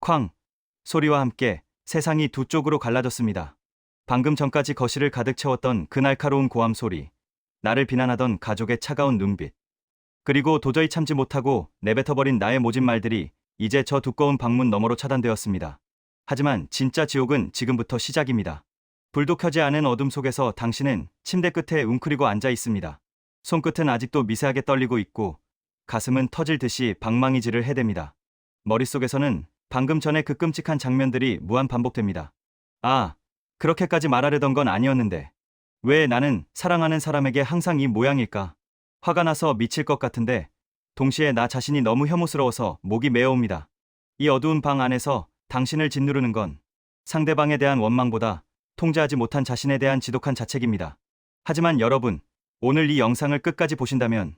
쾅! 소리와 함께 세상이 두 쪽으로 갈라졌습니다. 방금 전까지 거실을 가득 채웠던 그 날카로운 고함 소리, 나를 비난하던 가족의 차가운 눈빛, 그리고 도저히 참지 못하고 내뱉어버린 나의 모진 말들이 이제 저 두꺼운 방문 너머로 차단되었습니다. 하지만 진짜 지옥은 지금부터 시작입니다. 불도 켜지 않은 어둠 속에서 당신은 침대 끝에 웅크리고 앉아 있습니다. 손끝은 아직도 미세하게 떨리고 있고 가슴은 터질 듯이 방망이질을 해댑니다. 머릿속에서는 방금 전에 그 끔찍한 장면들이 무한 반복됩니다. 아, 그렇게까지 말하려던 건 아니었는데 왜 나는 사랑하는 사람에게 항상 이 모양일까? 화가 나서 미칠 것 같은데 동시에 나 자신이 너무 혐오스러워서 목이 메어옵니다. 이 어두운 방 안에서 당신을 짓누르는 건 상대방에 대한 원망보다 통제하지 못한 자신에 대한 지독한 자책입니다. 하지만 여러분, 오늘 이 영상을 끝까지 보신다면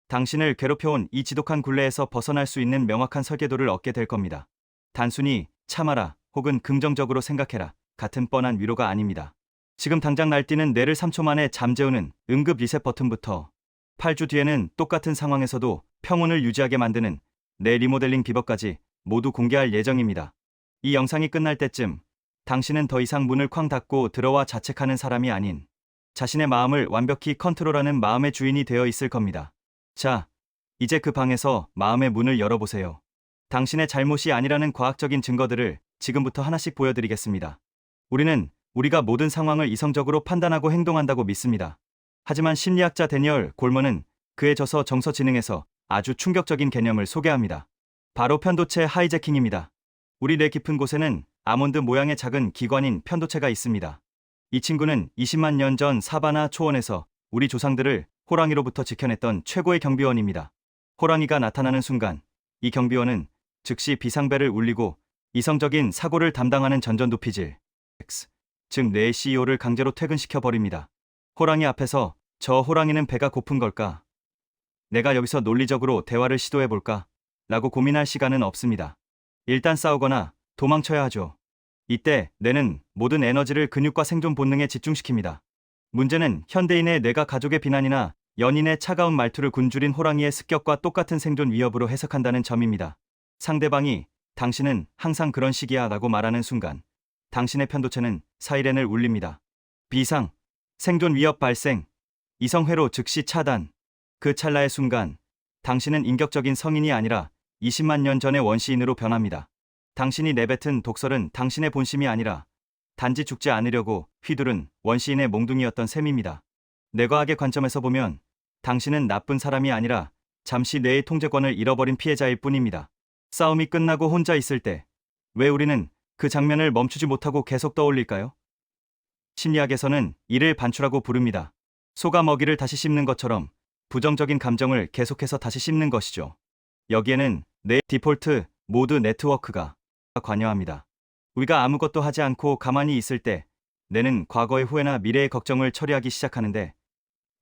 당신을 괴롭혀온 이 지독한 굴레에서 벗어날 수 있는 명확한 설계도를 얻게 될 겁니다. 단순히 참아라 혹은 긍정적으로 생각해라 같은 뻔한 위로가 아닙니다. 지금 당장 날뛰는 뇌를 3초 만에 잠재우는 응급 리셋 버튼부터 8주 뒤에는 똑같은 상황에서도 평온을 유지하게 만드는 뇌 리모델링 비법까지 모두 공개할 예정입니다. 이 영상이 끝날 때쯤 당신은 더 이상 문을 쾅 닫고 들어와 자책하는 사람이 아닌 자신의 마음을 완벽히 컨트롤하는 마음의 주인이 되어 있을 겁니다. 자, 이제 그 방에서 마음의 문을 열어보세요. 당신의 잘못이 아니라는 과학적인 증거들을 지금부터 하나씩 보여드리겠습니다. 우리가 모든 상황을 이성적으로 판단하고 행동한다고 믿습니다. 하지만 심리학자 데니얼 골먼은 그에 져서 정서지능에서 아주 충격적인 개념을 소개합니다. 바로 편도체 하이제킹입니다. 우리 뇌 깊은 곳에는 아몬드 모양의 작은 기관인 편도체가 있습니다. 이 친구는 20만 년 전 사바나 초원에서 우리 조상들을 호랑이로부터 지켜냈던 최고의 경비원입니다. 호랑이가 나타나는 순간 이 경비원은 즉시 비상벨을 울리고 이성적인 사고를 담당하는 전전도피질, 즉 뇌의 CEO를 강제로 퇴근시켜 버립니다. 호랑이 앞에서 저 호랑이는 배가 고픈 걸까? 내가 여기서 논리적으로 대화를 시도해 볼까? 라고 고민할 시간은 없습니다. 일단 싸우거나 도망쳐야 하죠. 이때 뇌는 모든 에너지를 근육과 생존 본능에 집중시킵니다. 문제는 현대인의 뇌가 가족의 비난이나 연인의 차가운 말투를 굶주린 호랑이의 습격과 똑같은 생존 위협으로 해석한다는 점입니다. 상대방이 당신은 항상 그런 식이야 라고 말하는 순간 당신의 편도체는 사이렌을 울립니다. 비상, 생존 위협 발생, 이성회로 즉시 차단. 그 찰나의 순간 당신은 인격적인 성인이 아니라 20만 년 전의 원시인으로 변합니다. 당신이 내뱉은 독설은 당신의 본심이 아니라 단지 죽지 않으려고 휘두른 원시인의 몽둥이였던 셈입니다. 뇌과학의 관점에서 보면 당신은 나쁜 사람이 아니라 잠시 뇌의 통제권을 잃어버린 피해자일 뿐입니다. 싸움이 끝나고 혼자 있을 때 왜 우리는 그 장면을 멈추지 못하고 계속 떠올릴까요? 심리학에서는 이를 반추라고 부릅니다. 소가 먹이를 다시 씹는 것처럼 부정적인 감정을 계속해서 다시 씹는 것이죠. 여기에는 뇌 디폴트 모드 네트워크가 관여합니다. 우리가 아무것도 하지 않고 가만히 있을 때 뇌는 과거의 후회나 미래의 걱정을 처리하기 시작하는데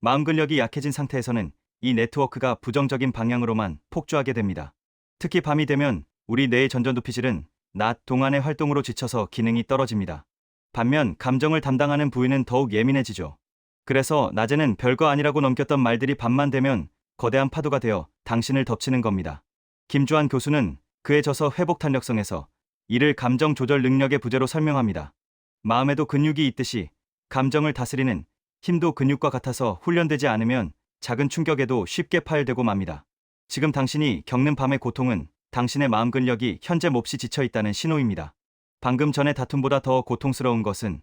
마음 근력이 약해진 상태에서는 이 네트워크가 부정적인 방향으로만 폭주하게 됩니다. 특히 밤이 되면 우리 뇌의 전전도피질은 낮 동안의 활동으로 지쳐서 기능이 떨어집니다. 반면 감정을 담당하는 부위는 더욱 예민해지죠. 그래서 낮에는 별거 아니라고 넘겼던 말들이 밤만 되면 거대한 파도가 되어 당신을 덮치는 겁니다. 김주환 교수는 그에 져서 회복 탄력성에서 이를 감정 조절 능력의 부재로 설명합니다. 마음에도 근육이 있듯이 감정을 다스리는 힘도 근육과 같아서 훈련되지 않으면 작은 충격에도 쉽게 파열되고 맙니다. 지금 당신이 겪는 밤의 고통은 당신의 마음 근력이 현재 몹시 지쳐 있다는 신호입니다. 방금 전의 다툼보다 더 고통스러운 것은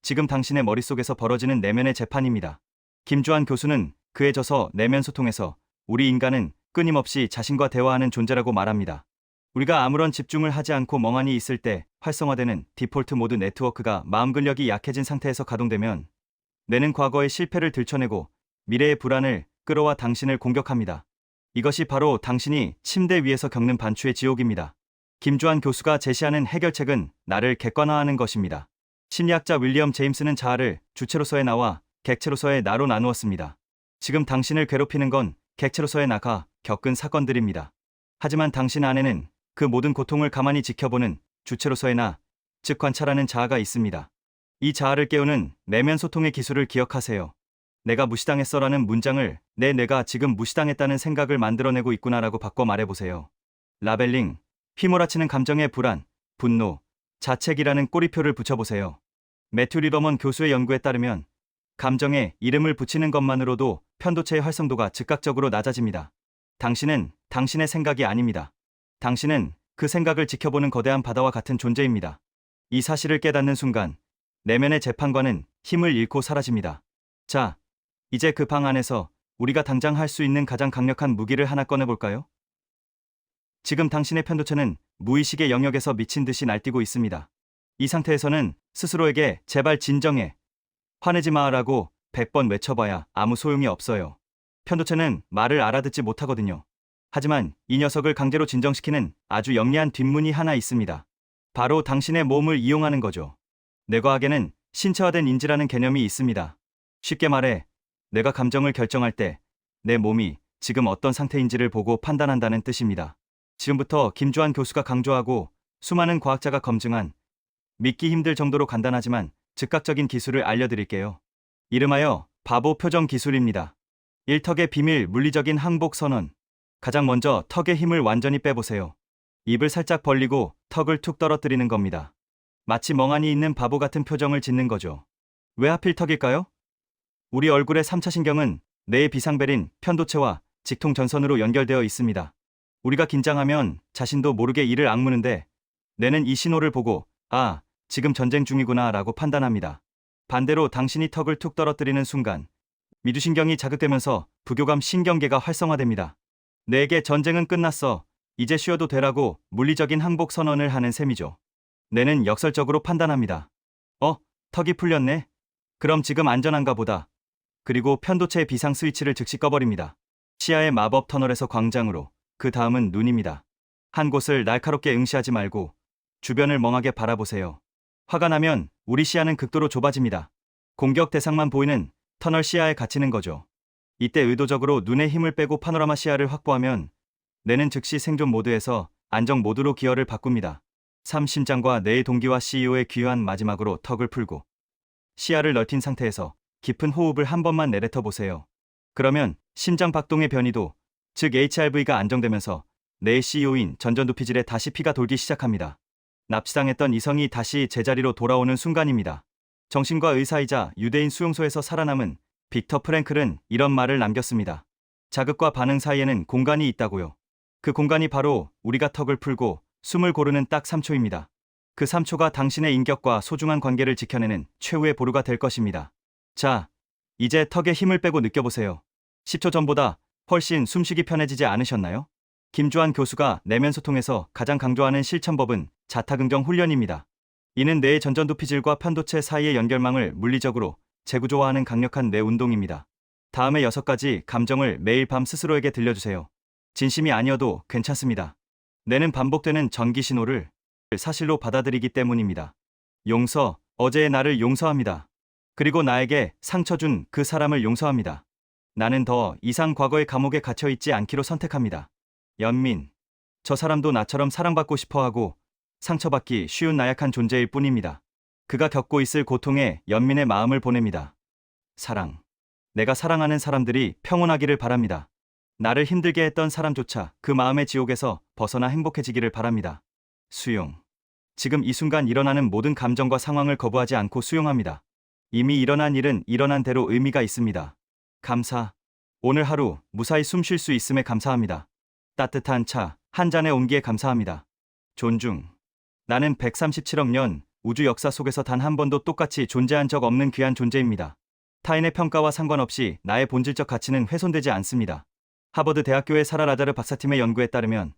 지금 당신의 머릿속에서 벌어지는 내면의 재판입니다. 김주환 교수는 그에 져서 내면 소통에서 우리 인간은 끊임없이 자신과 대화하는 존재라고 말합니다. 우리가 아무런 집중을 하지 않고 멍하니 있을 때 활성화되는 디폴트 모드 네트워크가 마음 근력이 약해진 상태에서 가동되면 뇌는 과거의 실패를 들춰내고 미래의 불안을 끌어와 당신을 공격합니다. 이것이 바로 당신이 침대 위에서 겪는 반추의 지옥입니다. 김주환 교수가 제시하는 해결책은 나를 객관화하는 것입니다. 심리학자 윌리엄 제임스는 자아를 주체로서의 나와 객체로서의 나로 나누었습니다. 지금 당신을 괴롭히는 건 객체로서의 나가 겪은 사건들입니다. 하지만 당신 안에는 그 모든 고통을 가만히 지켜보는 주체로서의 나, 즉 관찰하는 자아가 있습니다. 이 자아를 깨우는 내면 소통의 기술을 기억하세요. 내가 무시당했어라는 문장을 내 뇌가 지금 무시당했다는 생각을 만들어내고 있구나라고 바꿔 말해보세요. 라벨링, 휘몰아치는 감정의 불안, 분노, 자책이라는 꼬리표를 붙여보세요. 매튜 리버먼 교수의 연구에 따르면 감정에 이름을 붙이는 것만으로도 편도체의 활성도가 즉각적으로 낮아집니다. 당신은 당신의 생각이 아닙니다. 당신은 그 생각을 지켜보는 거대한 바다와 같은 존재입니다. 이 사실을 깨닫는 순간 내면의 재판관은 힘을 잃고 사라집니다. 자, 이제 그 방 안에서 우리가 당장 할 수 있는 가장 강력한 무기를 하나 꺼내볼까요? 지금 당신의 편도체는 무의식의 영역에서 미친 듯이 날뛰고 있습니다. 이 상태에서는 스스로에게 제발 진정해, 화내지 마라고 100번 외쳐봐야 아무 소용이 없어요. 편도체는 말을 알아듣지 못하거든요. 하지만 이 녀석을 강제로 진정시키는 아주 영리한 뒷문이 하나 있습니다. 바로 당신의 몸을 이용하는 거죠. 뇌과학에는 신체화된 인지라는 개념이 있습니다. 쉽게 말해, 내가 감정을 결정할 때 내 몸이 지금 어떤 상태인지를 보고 판단한다는 뜻입니다. 지금부터 김주환 교수가 강조하고 수많은 과학자가 검증한 믿기 힘들 정도로 간단하지만 즉각적인 기술을 알려드릴게요. 이름하여 바보 표정 기술입니다. 1턱의 비밀 물리적인 항복 선언. 가장 먼저 턱의 힘을 완전히 빼보세요. 입을 살짝 벌리고 턱을 툭 떨어뜨리는 겁니다. 마치 멍하니 있는 바보 같은 표정을 짓는 거죠. 왜 하필 턱일까요? 우리 얼굴의 3차 신경은 뇌의 비상벨인 편도체와 직통전선으로 연결되어 있습니다. 우리가 긴장하면 자신도 모르게 이를 악무는데 뇌는 이 신호를 보고 아, 지금 전쟁 중이구나 라고 판단합니다. 반대로 당신이 턱을 툭 떨어뜨리는 순간 미두신경이 자극되면서 부교감 신경계가 활성화됩니다. 뇌에게 전쟁은 끝났어, 이제 쉬어도 되라고 물리적인 항복 선언을 하는 셈이죠. 뇌는 역설적으로 판단합니다. 턱이 풀렸네? 그럼 지금 안전한가 보다. 그리고 편도체의 비상 스위치를 즉시 꺼버립니다. 시야의 마법 터널에서 광장으로, 그 다음은 눈입니다. 한 곳을 날카롭게 응시하지 말고 주변을 멍하게 바라보세요. 화가 나면 우리 시야는 극도로 좁아집니다. 공격 대상만 보이는 터널 시야에 갇히는 거죠. 이때 의도적으로 눈의 힘을 빼고 파노라마 시야를 확보하면 뇌는 즉시 생존 모드에서 안정 모드로 기어를 바꿉니다. 3. 심장과 뇌의 동기와 CEO의 귀환. 마지막으로 턱을 풀고 시야를 넓힌 상태에서 깊은 호흡을 한 번만 내뱉어 보세요. 그러면 심장 박동의 변이도, 즉 HRV가 안정되면서 뇌의 CEO인 전전두피질에 다시 피가 돌기 시작합니다. 납치당했던 이성이 다시 제자리로 돌아오는 순간입니다. 정신과 의사이자 유대인 수용소에서 살아남은 빅터 프랭클은 이런 말을 남겼습니다. 자극과 반응 사이에는 공간이 있다고요. 그 공간이 바로 우리가 턱을 풀고 숨을 고르는 딱 3초입니다. 그 3초가 당신의 인격과 소중한 관계를 지켜내는 최후의 보루가 될 것입니다. 자, 이제 턱에 힘을 빼고 느껴보세요. 10초 전보다 훨씬 숨쉬기 편해지지 않으셨나요? 김주환 교수가 내면 소통에서 가장 강조하는 실천법은 자타긍정 훈련입니다. 이는 뇌의 전전두피질과 편도체 사이의 연결망을 물리적으로 재구조화하는 강력한 뇌 운동입니다. 다음의 6가지 감정을 매일 밤 스스로에게 들려주세요. 진심이 아니어도 괜찮습니다. 뇌는 반복되는 전기 신호를 사실로 받아들이기 때문입니다. 용서, 어제의 나를 용서합니다. 그리고 나에게 상처 준 그 사람을 용서합니다. 나는 더 이상 과거의 감옥에 갇혀있지 않기로 선택합니다. 연민, 저 사람도 나처럼 사랑받고 싶어하고 상처받기 쉬운 나약한 존재일 뿐입니다. 그가 겪고 있을 고통에 연민의 마음을 보냅니다. 사랑, 내가 사랑하는 사람들이 평온하기를 바랍니다. 나를 힘들게 했던 사람조차 그 마음의 지옥에서 벗어나 행복해지기를 바랍니다. 수용, 지금 이 순간 일어나는 모든 감정과 상황을 거부하지 않고 수용합니다. 이미 일어난 일은 일어난 대로 의미가 있습니다. 감사, 오늘 하루 무사히 숨 쉴 수 있음에 감사합니다. 따뜻한 차 한 잔의 온기에 감사합니다. 존중, 나는 137억 년 우주 역사 속에서 단 한 번도 똑같이 존재한 적 없는 귀한 존재입니다. 타인의 평가와 상관없이 나의 본질적 가치는 훼손되지 않습니다. 하버드 대학교의 사라 라자르 박사팀의 연구에 따르면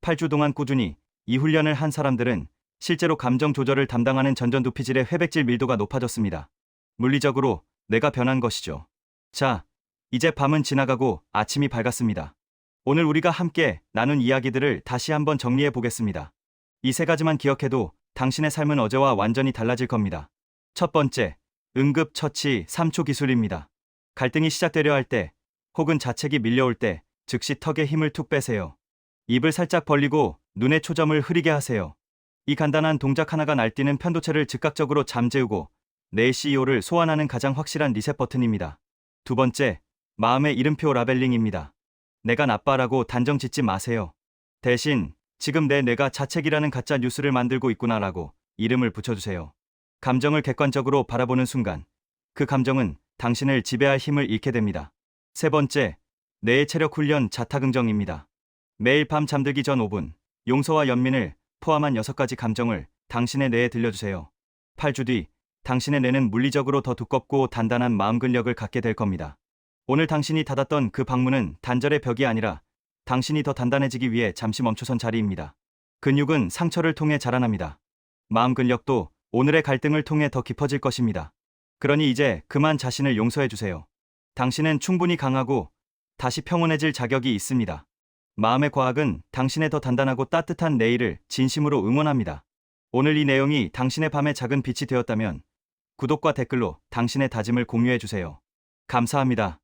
8주 동안 꾸준히 이 훈련을 한 사람들은 실제로 감정 조절을 담당하는 전전두피질의 회백질 밀도가 높아졌습니다. 물리적으로 뇌가 변한 것이죠. 자, 이제 밤은 지나가고 아침이 밝았습니다. 오늘 우리가 함께 나눈 이야기들을 다시 한번 정리해 보겠습니다. 이 3가지만 기억해도 당신의 삶은 어제와 완전히 달라질 겁니다. 첫 번째, 응급처치 3초 기술입니다. 갈등이 시작되려 할 때, 혹은 자책이 밀려올 때 즉시 턱에 힘을 툭 빼세요. 입을 살짝 벌리고 눈의 초점을 흐리게 하세요. 이 간단한 동작 하나가 날뛰는 편도체를 즉각적으로 잠재우고 뇌의 CEO를 소환하는 가장 확실한 리셋 버튼입니다. 두 번째, 마음의 이름표 라벨링입니다. 내가 나빠라고 단정 짓지 마세요. 대신 지금 내 뇌가 자책이라는 가짜 뉴스를 만들고 있구나라고 이름을 붙여주세요. 감정을 객관적으로 바라보는 순간 그 감정은 당신을 지배할 힘을 잃게 됩니다. 세 번째, 뇌의 체력 훈련 자타긍정입니다. 매일 밤 잠들기 전 5분, 용서와 연민을 포함한 6가지 감정을 당신의 뇌에 들려주세요. 8주 뒤, 당신의 뇌는 물리적으로 더 두껍고 단단한 마음 근력을 갖게 될 겁니다. 오늘 당신이 닫았던 그 방문은 단절의 벽이 아니라 당신이 더 단단해지기 위해 잠시 멈춰선 자리입니다. 근육은 상처를 통해 자라납니다. 마음 근력도 오늘의 갈등을 통해 더 깊어질 것입니다. 그러니 이제 그만 자신을 용서해 주세요. 당신은 충분히 강하고 다시 평온해질 자격이 있습니다. 마음의 과학은 당신의 더 단단하고 따뜻한 내일을 진심으로 응원합니다. 오늘 이 내용이 당신의 밤의 작은 빛이 되었다면 구독과 댓글로 당신의 다짐을 공유해 주세요. 감사합니다.